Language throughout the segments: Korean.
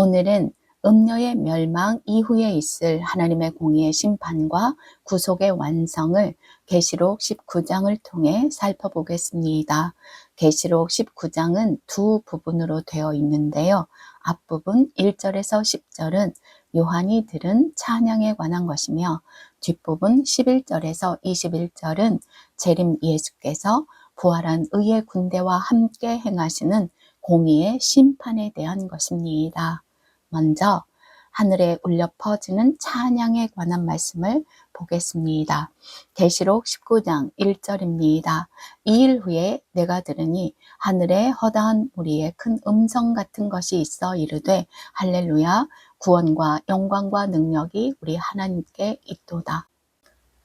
오늘은 음녀의 멸망 이후에 있을 하나님의 공의의 심판과 구속의 완성을 계시록 19장을 통해 살펴보겠습니다. 계시록 19장은 두 부분으로 되어 있는데요. 앞부분 1절에서 10절은 요한이 들은 찬양에 관한 것이며 뒷부분 11절에서 21절은 재림 예수께서 부활한 의의 군대와 함께 행하시는 공의의 심판에 대한 것입니다. 먼저 하늘에 울려 퍼지는 찬양에 관한 말씀을 보겠습니다. 계시록 19장 1절입니다. 2일 후에 내가 들으니 하늘에 허다한 무리의 큰 음성 같은 것이 있어 이르되 할렐루야 구원과 영광과 능력이 우리 하나님께 있도다.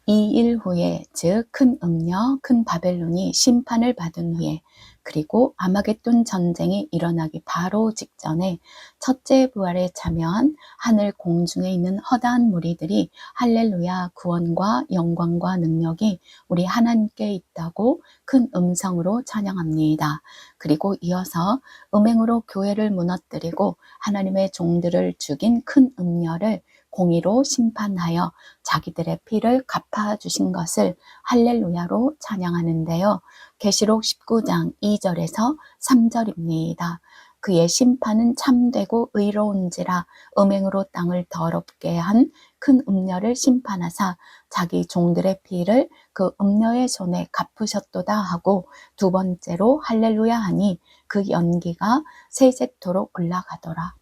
2일 후에 즉 큰 음녀 큰 바벨론이 심판을 받은 후에 그리고 아마겟돈 전쟁이 일어나기 바로 직전에 첫째 부활에 참여한 하늘 공중에 있는 허다한 무리들이 할렐루야 구원과 영광과 능력이 우리 하나님께 있다고 큰 음성으로 찬양합니다. 그리고 이어서 음행으로 교회를 무너뜨리고 하나님의 종들을 죽인 큰 음녀를 공의로 심판하여 자기들의 피를 갚아주신 것을 할렐루야로 찬양하는데요. 계시록 19장 2절에서 3절입니다. 그의 심판은 참되고 의로운지라 음행으로 땅을 더럽게 한 큰 음녀를 심판하사 자기 종들의 피를 그 음녀의 손에 갚으셨도다 하고 두 번째로 할렐루야 하니 그 연기가 세세토록 올라가더라.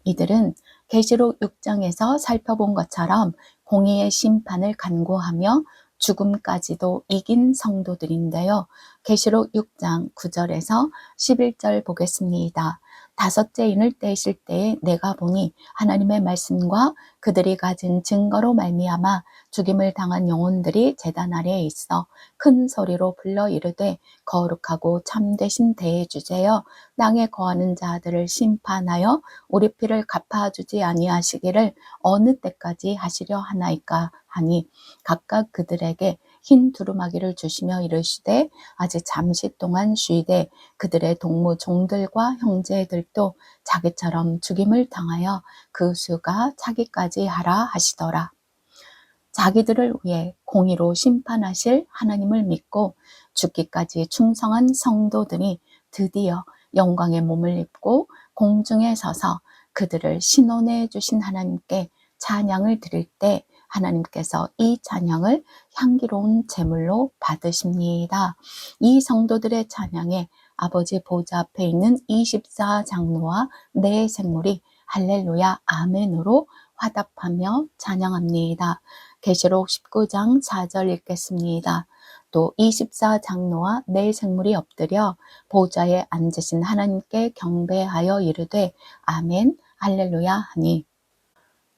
이들은 계시록 6장에서 살펴본 것처럼 공의의 심판을 간구하며 죽음까지도 이긴 성도들인데요. 계시록 6장 9절에서 11절 보겠습니다. 다섯째 인을 떼실 때에 내가 보니 하나님의 말씀과 그들이 가진 증거로 말미암아 죽임을 당한 영혼들이 제단 아래에 있어 큰 소리로 불러 이르되 거룩하고 참되신 대주제여 땅에 거하는 자들을 심판하여 우리 피를 갚아주지 아니하시기를 어느 때까지 하시려 하나이까 하니 각각 그들에게 흰 두루마기를 주시며 이르시되 아직 잠시 동안 쉬되 그들의 동무 종들과 형제들도 자기처럼 죽임을 당하여 그 수가 차기까지 하라 하시더라. 자기들을 위해 공의로 심판하실 하나님을 믿고 죽기까지 충성한 성도들이 드디어 영광의 몸을 입고 공중에 서서 그들을 신원해 주신 하나님께 찬양을 드릴 때 하나님께서 이 찬양을 향기로운 제물로 받으십니다. 이 성도들의 찬양에 아버지 보좌 앞에 있는 24장로와 네 생물이 할렐루야 아멘으로 화답하며 찬양합니다. 계시록 19장 4절 읽겠습니다. 또 24장로와 네 생물이 엎드려 보좌에 앉으신 하나님께 경배하여 이르되 아멘 할렐루야 하니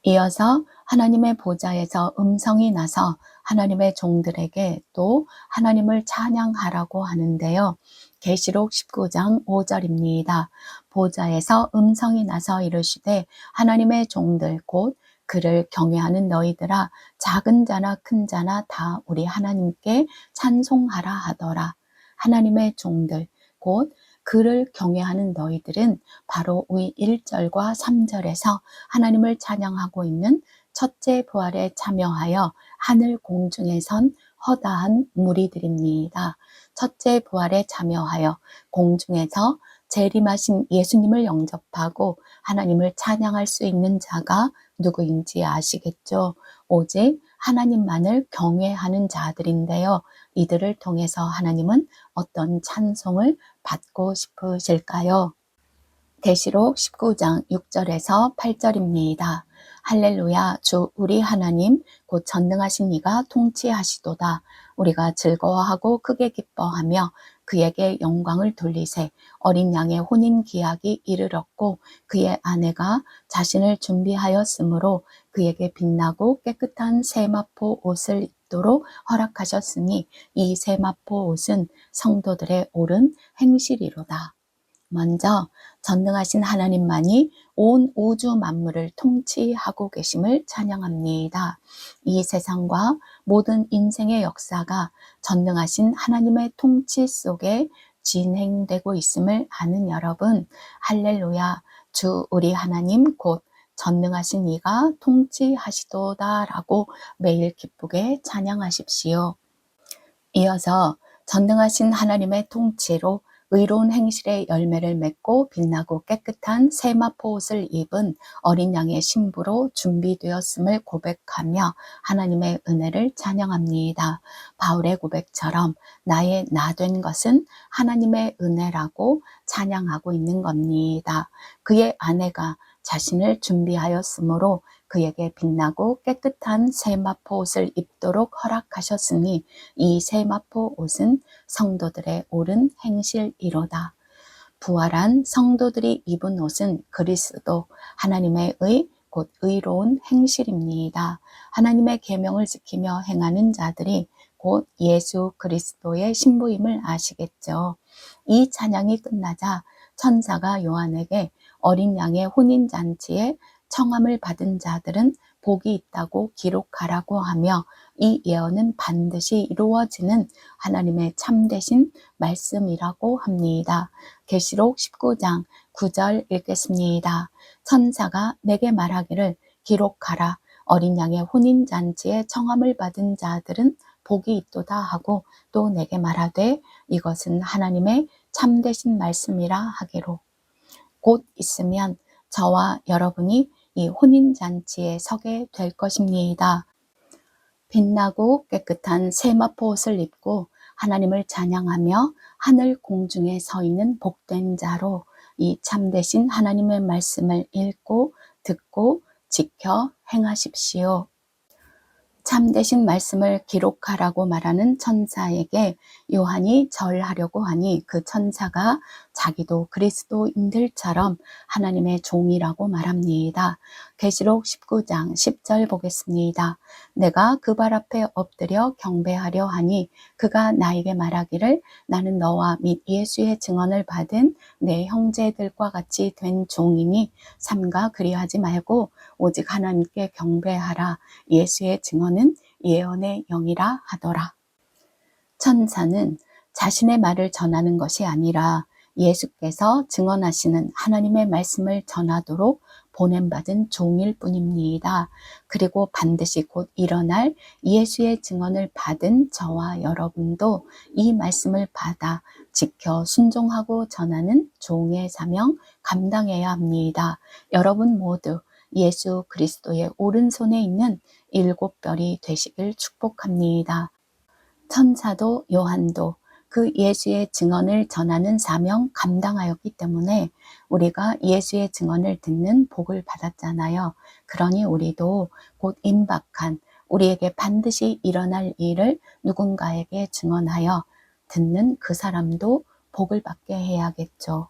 이어서 하나님의 보좌에서 음성이 나서 하나님의 종들에게 또 하나님을 찬양하라고 하는데요. 계시록 19장 5절입니다. 보좌에서 음성이 나서 이르시되 하나님의 종들 곧 그를 경외하는 너희들아 작은 자나 큰 자나 다 우리 하나님께 찬송하라 하더라. 하나님의 종들 곧 그를 경외하는 너희들은 바로 위 1절과 3절에서 하나님을 찬양하고 있는 첫째 부활에 참여하여 하늘 공중에 선 허다한 무리들입니다. 첫째 부활에 참여하여 공중에서 재림하신 예수님을 영접하고 하나님을 찬양할 수 있는 자가 누구인지 아시겠죠? 오직 하나님만을 경외하는 자들인데요. 이들을 통해서 하나님은 어떤 찬송을 받고 싶으실까요? 계시록 19장 6절에서 8절입니다. 할렐루야 주 우리 하나님 곧 전능하신 이가 통치하시도다. 우리가 즐거워하고 크게 기뻐하며 그에게 영광을 돌리세. 어린 양의 혼인 기약이 이르렀고 그의 아내가 자신을 준비하였으므로 그에게 빛나고 깨끗한 세마포 옷을 입도록 허락하셨으니 이 세마포 옷은 성도들의 옳은 행실이로다. 먼저 전능하신 하나님만이 온 우주 만물을 통치하고 계심을 찬양합니다. 이 세상과 모든 인생의 역사가 전능하신 하나님의 통치 속에 진행되고 있음을 아는 여러분, 할렐루야, 주 우리 하나님 곧 전능하신 이가 통치하시도다라고 매일 기쁘게 찬양하십시오. 이어서 전능하신 하나님의 통치로 의로운 행실의 열매를 맺고 빛나고 깨끗한 세마포 옷을 입은 어린 양의 신부로 준비되었음을 고백하며 하나님의 은혜를 찬양합니다. 바울의 고백처럼 나의 나 된 것은 하나님의 은혜라고 찬양하고 있는 겁니다. 그의 아내가 자신을 준비하였으므로 그에게 빛나고 깨끗한 세마포 옷을 입도록 허락하셨으니 이 세마포 옷은 성도들의 옳은 행실이로다. 부활한 성도들이 입은 옷은 그리스도 하나님의 의 곧 의로운 행실입니다. 하나님의 계명을 지키며 행하는 자들이 곧 예수 그리스도의 신부임을 아시겠죠. 이 찬양이 끝나자 천사가 요한에게 어린 양의 혼인잔치에 청함을 받은 자들은 복이 있다고 기록하라고 하며 이 예언은 반드시 이루어지는 하나님의 참되신 말씀이라고 합니다. 계시록 19장 9절 읽겠습니다. 천사가 내게 말하기를 기록하라. 어린 양의 혼인잔치에 청함을 받은 자들은 복이 있도다 하고 또 내게 말하되 이것은 하나님의 참되신 말씀이라 하기로. 곧 있으면 저와 여러분이 이 혼인잔치에 서게 될 것입니다. 빛나고 깨끗한 세마포 옷을 입고 하나님을 찬양하며 하늘 공중에 서 있는 복된 자로 이 참되신 하나님의 말씀을 읽고 듣고 지켜 행하십시오. 참되신 말씀을 기록하라고 말하는 천사에게 요한이 절하려고 하니 그 천사가 자기도 그리스도인들처럼 하나님의 종이라고 말합니다. 계시록 19장 10절 보겠습니다. 내가 그 발 앞에 엎드려 경배하려 하니 그가 나에게 말하기를 나는 너와 및 예수의 증언을 받은 내 형제들과 같이 된 종이니 삼가 그리하지 말고 오직 하나님께 경배하라. 예수의 증언은 예언의 영이라 하더라. 천사는 자신의 말을 전하는 것이 아니라 예수께서 증언하시는 하나님의 말씀을 전하도록 보냄받은 종일 뿐입니다. 그리고 반드시 곧 일어날 예수의 증언을 받은 저와 여러분도 이 말씀을 받아 지켜 순종하고 전하는 종의 사명 감당해야 합니다. 여러분 모두 예수 그리스도의 오른손에 있는 7별이 되시길 축복합니다. 천사도 요한도 그 예수의 증언을 전하는 사명 감당하였기 때문에 우리가 예수의 증언을 듣는 복을 받았잖아요. 그러니 우리도 곧 임박한 우리에게 반드시 일어날 일을 누군가에게 증언하여 듣는 그 사람도 복을 받게 해야겠죠.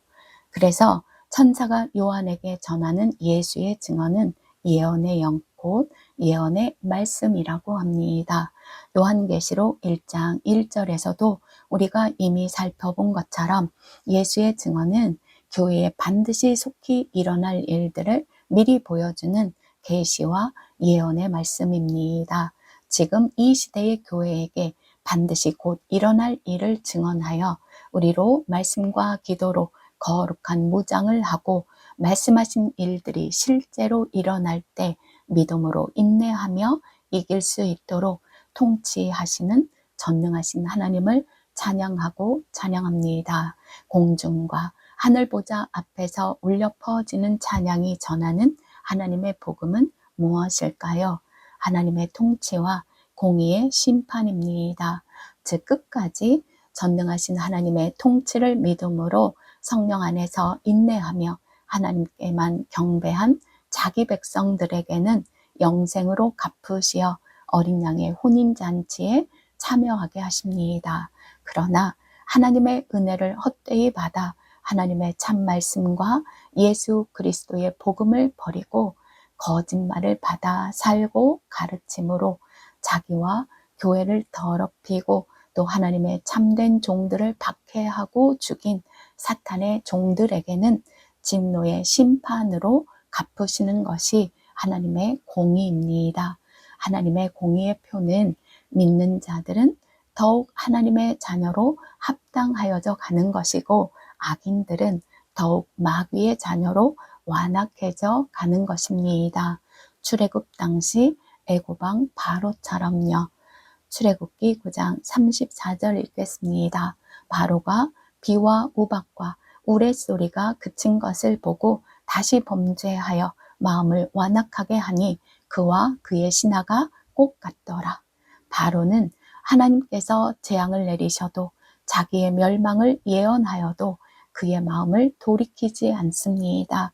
그래서 천사가 요한에게 전하는 예수의 증언은 예언의 영, 곧 예언의 말씀이라고 합니다. 요한계시록 1장 1절에서도 우리가 이미 살펴본 것처럼 예수의 증언은 교회에 반드시 속히 일어날 일들을 미리 보여주는 계시와 예언의 말씀입니다. 지금 이 시대의 교회에게 반드시 곧 일어날 일을 증언하여 우리로 말씀과 기도로 거룩한 무장을 하고 말씀하신 일들이 실제로 일어날 때 믿음으로 인내하며 이길 수 있도록 통치하시는 전능하신 하나님을 찬양하고 찬양합니다. 공중과 하늘 보좌 앞에서 울려 퍼지는 찬양이 전하는 하나님의 복음은 무엇일까요? 하나님의 통치와 공의의 심판입니다. 즉 끝까지 전능하신 하나님의 통치를 믿음으로 성령 안에서 인내하며 하나님께만 경배한 자기 백성들에게는 영생으로 갚으시어 어린 양의 혼인잔치에 참여하게 하십니다. 그러나 하나님의 은혜를 헛되이 받아 하나님의 참 말씀과 예수 그리스도의 복음을 버리고 거짓말을 받아 살고 가르침으로 자기와 교회를 더럽히고 또 하나님의 참된 종들을 박해하고 죽인 사탄의 종들에게는 진노의 심판으로 갚으시는 것이 하나님의 공의입니다. 하나님의 공의의 표는 믿는 자들은 더욱 하나님의 자녀로 합당하여져 가는 것이고 악인들은 더욱 마귀의 자녀로 완악해져 가는 것입니다. 출애굽 당시 애굽 왕 바로처럼요. 출애굽기 9장 34절 읽겠습니다. 바로가 비와 우박과 우레소리가 그친 것을 보고 다시 범죄하여 마음을 완악하게 하니 그와 그의 신하가 꼭 같더라. 바로는 하나님께서 재앙을 내리셔도 자기의 멸망을 예언하여도 그의 마음을 돌이키지 않습니다.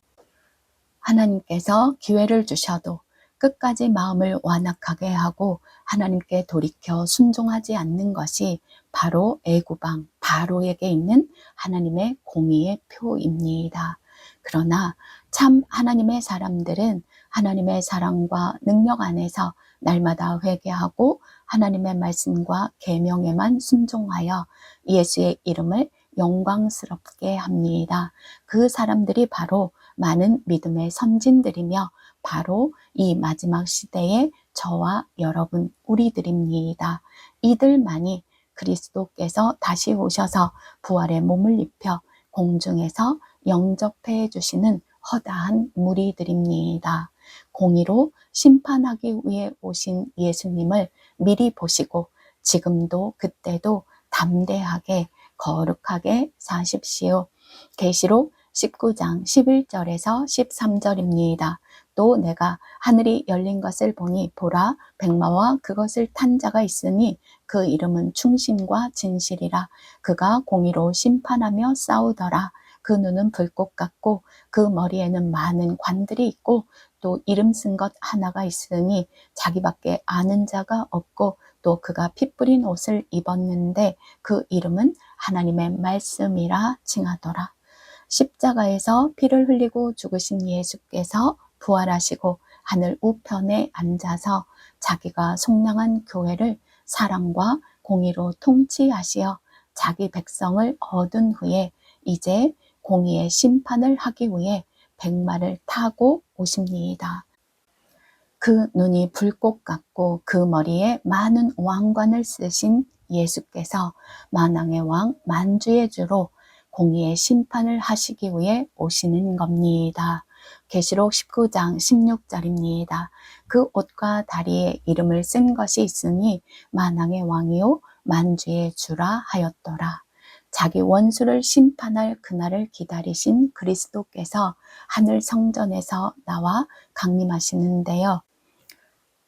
하나님께서 기회를 주셔도 끝까지 마음을 완악하게 하고 하나님께 돌이켜 순종하지 않는 것이 바로 애굽 왕 바로에게 있는 하나님의 공의의 표입니다. 그러나 참 하나님의 사람들은 하나님의 사랑과 능력 안에서 날마다 회개하고 하나님의 말씀과 계명에만 순종하여 예수의 이름을 영광스럽게 합니다. 그 사람들이 바로 많은 믿음의 선진들이며 바로 이 마지막 시대의 저와 여러분 우리들입니다. 이들만이 그리스도께서 다시 오셔서 부활의 몸을 입혀 공중에서 영접해 주시는 허다한 무리들입니다. 공의로 심판하기 위해 오신 예수님을 미리 보시고 지금도 그때도 담대하게 거룩하게 사십시오. 계시록 19장 11절에서 13절입니다. 또 내가 하늘이 열린 것을 보니 보라 백마와 그것을 탄 자가 있으니 그 이름은 충신과 진실이라. 그가 공의로 심판하며 싸우더라. 그 눈은 불꽃 같고 그 머리에는 많은 관들이 있고 또 이름 쓴 것 하나가 있으니 자기밖에 아는 자가 없고 또 그가 피 뿌린 옷을 입었는데 그 이름은 하나님의 말씀이라 칭하더라. 십자가에서 피를 흘리고 죽으신 예수께서 부활하시고 하늘 우편에 앉아서 자기가 속량한 교회를 사랑과 공의로 통치하시어 자기 백성을 얻은 후에 이제 공의의 심판을 하기 위해 백마를 타고 오십니다. 그 눈이 불꽃 같고 그 머리에 많은 왕관을 쓰신 예수께서 만왕의 왕 만주의 주로 공의의 심판을 하시기 위해 오시는 겁니다. 계시록 19장 16절입니다. 그 옷과 다리에 이름을 쓴 것이 있으니 만왕의 왕이요 만주의 주라 하였더라. 자기 원수를 심판할 그날을 기다리신 그리스도께서 하늘 성전에서 나와 강림하시는데요.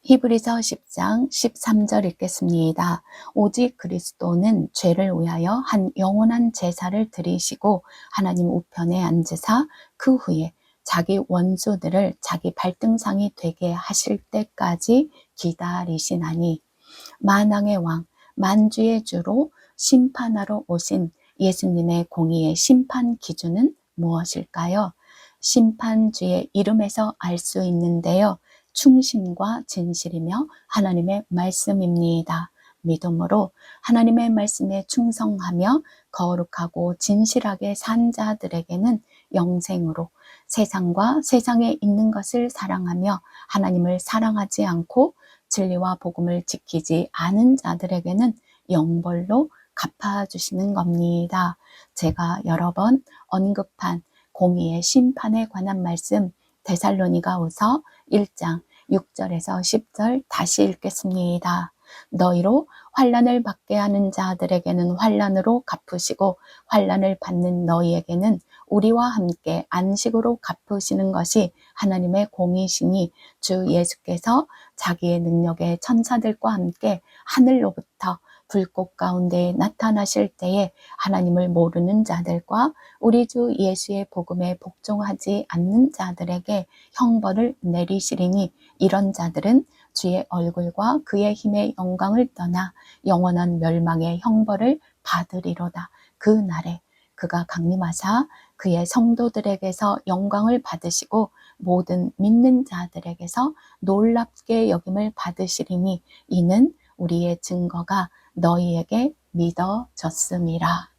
히브리서 10장 13절 읽겠습니다. 오직 그리스도는 죄를 위하여 한 영원한 제사를 드리시고 하나님 우편에 앉으사 그 후에 자기 원수들을 자기 발등상이 되게 하실 때까지 기다리시나니 만왕의 왕 만주의 주로 심판하러 오신 예수님의 공의의 심판 기준은 무엇일까요? 심판주의 이름에서 알 수 있는데요. 충신과 진실이며 하나님의 말씀입니다. 믿음으로 하나님의 말씀에 충성하며 거룩하고 진실하게 산 자들에게는 영생으로 세상과 세상에 있는 것을 사랑하며 하나님을 사랑하지 않고 진리와 복음을 지키지 않은 자들에게는 영벌로 갚아주시는 겁니다. 제가 여러 번 언급한 공의의 심판에 관한 말씀 데살로니가후서 1장 6절에서 10절 다시 읽겠습니다. 너희로 환난을 받게 하는 자들에게는 환난으로 갚으시고 환난을 받는 너희에게는 우리와 함께 안식으로 갚으시는 것이 하나님의 공의시니 주 예수께서 자기의 능력의 천사들과 함께 하늘로부터 불꽃 가운데 나타나실 때에 하나님을 모르는 자들과 우리 주 예수의 복음에 복종하지 않는 자들에게 형벌을 내리시리니 이런 자들은 주의 얼굴과 그의 힘의 영광을 떠나 영원한 멸망의 형벌을 받으리로다. 그 날에 그가 강림하사 그의 성도들에게서 영광을 받으시고 모든 믿는 자들에게서 놀랍게 여김을 받으시리니 이는 우리의 증거가 너희에게 믿어졌음이라.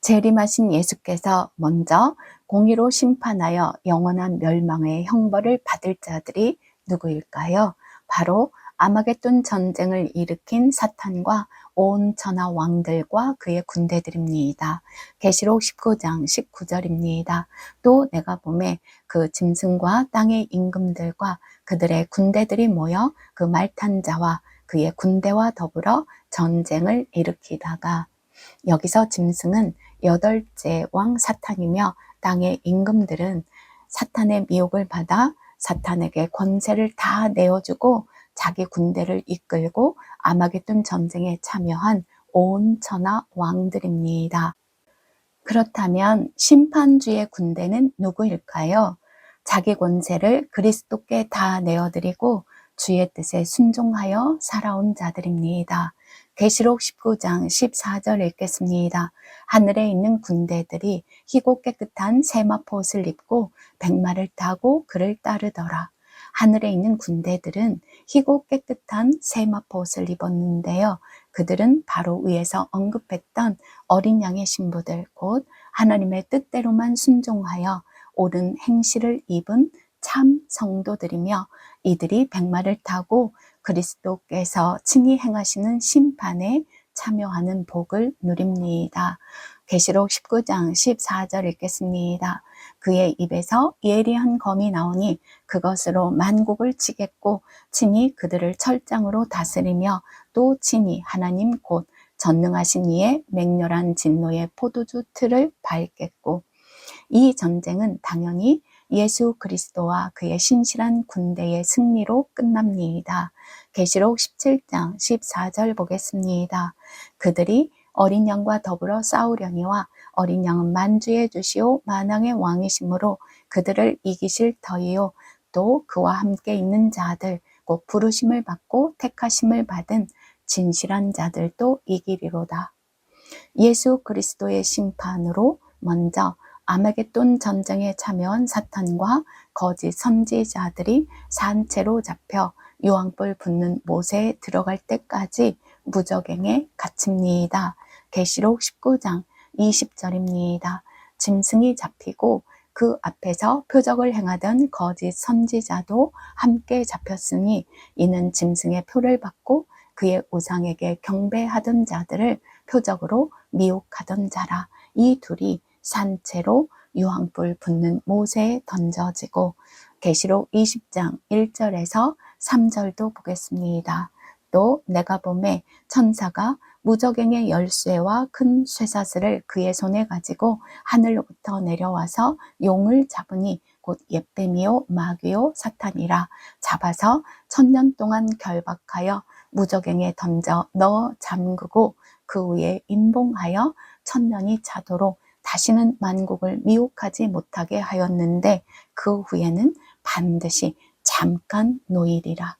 재림하신 예수께서 먼저 공의로 심판하여 영원한 멸망의 형벌을 받을 자들이 누구일까요? 바로 아마겟돈 전쟁을 일으킨 사탄과 온 천하 왕들과 그의 군대들입니다. 계시록 19장 19절입니다. 또 내가 보매 그 짐승과 땅의 임금들과 그들의 군대들이 모여 그 말탄 자와 그의 군대와 더불어 전쟁을 일으키다가, 여기서 짐승은 여덟째 왕 사탄이며 땅의 임금들은 사탄의 미혹을 받아 사탄에게 권세를 다 내어주고 자기 군대를 이끌고 아마겟돈 전쟁에 참여한 온 천하 왕들입니다. 그렇다면 심판주의 군대는 누구일까요? 자기 권세를 그리스도께 다 내어드리고 주의 뜻에 순종하여 살아온 자들입니다. 계시록 19장 14절 읽겠습니다. 하늘에 있는 군대들이 희고 깨끗한 세마포옷을 입고 백마를 타고 그를 따르더라. 하늘에 있는 군대들은 희고 깨끗한 세마포옷을 입었는데요. 그들은 바로 위에서 언급했던 어린 양의 신부들, 곧 하나님의 뜻대로만 순종하여 옳은 행실을 입은 참 성도들이며, 이들이 백마를 타고 그리스도께서 친히 행하시는 심판에 참여하는 복을 누립니다. 계시록 19장 14절 읽겠습니다. 그의 입에서 예리한 검이 나오니 그것으로 만국을 치겠고 친히 그들을 철장으로 다스리며 또 친히 하나님 곧 전능하신 이의 맹렬한 진노의 포도주 틀을 밟겠고, 이 전쟁은 당연히 예수 그리스도와 그의 신실한 군대의 승리로 끝납니다. 계시록 17장 14절 보겠습니다. 그들이 어린 양과 더불어 싸우려니와 어린 양은 만주의 주시오 만왕의 왕이시므로 그들을 이기실 터이요 또 그와 함께 있는 자들 곧 부르심을 받고 택하심을 받은 진실한 자들도 이기리로다. 예수 그리스도의 심판으로 먼저 아마겟돈 전쟁에 참여한 사탄과 거짓 선지자들이 산채로 잡혀 유황불 붙는 못에 들어갈 때까지 무저갱에 갇힙니다. 계시록 19장 20절입니다. 짐승이 잡히고 그 앞에서 표적을 행하던 거짓 선지자도 함께 잡혔으니 이는 짐승의 표를 받고 그의 우상에게 경배하던 자들을 표적으로 미혹하던 자라. 이 둘이 산채로 유황불 붙는 못에 던져지고, 계시록 20장 1절에서 3절도 보겠습니다. 또 내가 보매 천사가 무저갱의 열쇠와 큰 쇠사슬을 그의 손에 가지고 하늘로부터 내려와서 용을 잡으니 곧 옅뱀이요 마귀요 사탄이라. 잡아서 1000년 동안 결박하여 무저갱에 던져 넣어 잠그고 그 위에 임봉하여 1000년이 차도록 다시는 만국을 미혹하지 못하게 하였는데 그 후에는 반드시 잠깐 노일이라.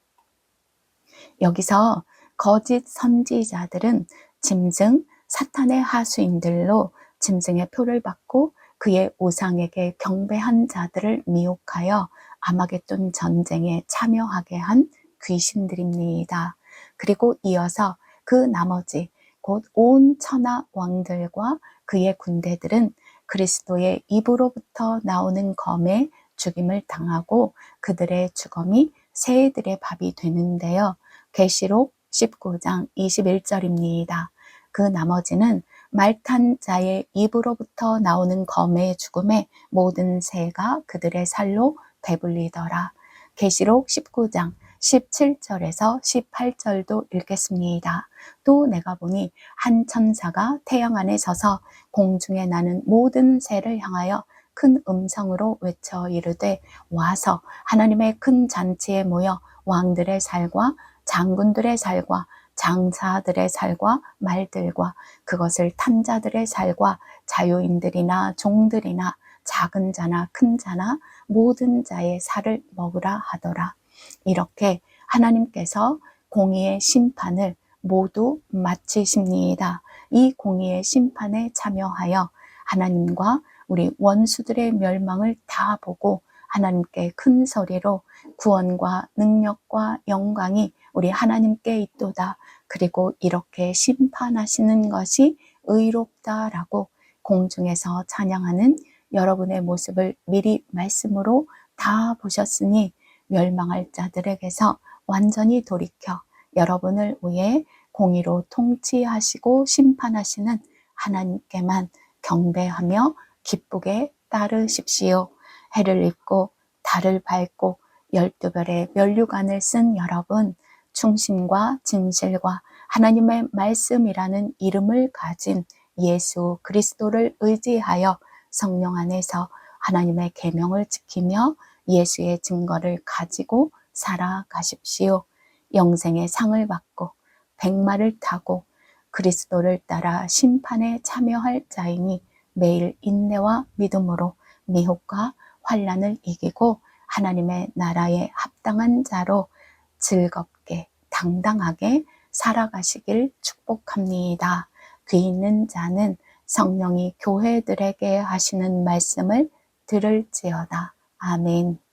여기서 거짓 선지자들은 짐승 사탄의 하수인들로 짐승의 표를 받고 그의 우상에게 경배한 자들을 미혹하여 아마겟돈 전쟁에 참여하게 한 귀신들입니다. 그리고 이어서 그 나머지 곧 온 천하 왕들과 그의 군대들은 그리스도의 입으로부터 나오는 검에 죽임을 당하고 그들의 주검이 새들의 밥이 되는데요. 계시록 19장 21절입니다. 그 나머지는 말탄 자의 입으로부터 나오는 검의 죽음에 모든 새가 그들의 살로 배불리더라. 계시록 19장 17절에서 18절도 읽겠습니다. 또 내가 보니 한 천사가 태양 안에 서서 공중에 나는 모든 새를 향하여 큰 음성으로 외쳐 이르되 와서 하나님의 큰 잔치에 모여 왕들의 살과 장군들의 살과 장사들의 살과 말들과 그것을 탄 자들의 살과 자유인들이나 종들이나 작은 자나 큰 자나 모든 자의 살을 먹으라 하더라. 이렇게 하나님께서 공의의 심판을 모두 마치십니다. 이 공의의 심판에 참여하여 하나님과 우리 원수들의 멸망을 다 보고 하나님께 큰 소리로 구원과 능력과 영광이 우리 하나님께 있도다. 그리고 이렇게 심판하시는 것이 의롭다라고 공중에서 찬양하는 여러분의 모습을 미리 말씀으로 다 보셨으니 멸망할 자들에게서 완전히 돌이켜 여러분을 위해 공의로 통치하시고 심판하시는 하나님께만 경배하며 기쁘게 따르십시오. 해를 입고 달을 밟고 12별의 면류관을 쓴 여러분, 충신과 진실과 하나님의 말씀이라는 이름을 가진 예수 그리스도를 의지하여 성령 안에서 하나님의 계명을 지키며 예수의 증거를 가지고 살아가십시오. 영생의 상을 받고 백마를 타고 그리스도를 따라 심판에 참여할 자이니 매일 인내와 믿음으로 미혹과 환난을 이기고 하나님의 나라에 합당한 자로 즐겁게 당당하게 살아가시길 축복합니다. 귀 있는 자는 성령이 교회들에게 하시는 말씀을 들을지어다. 아멘.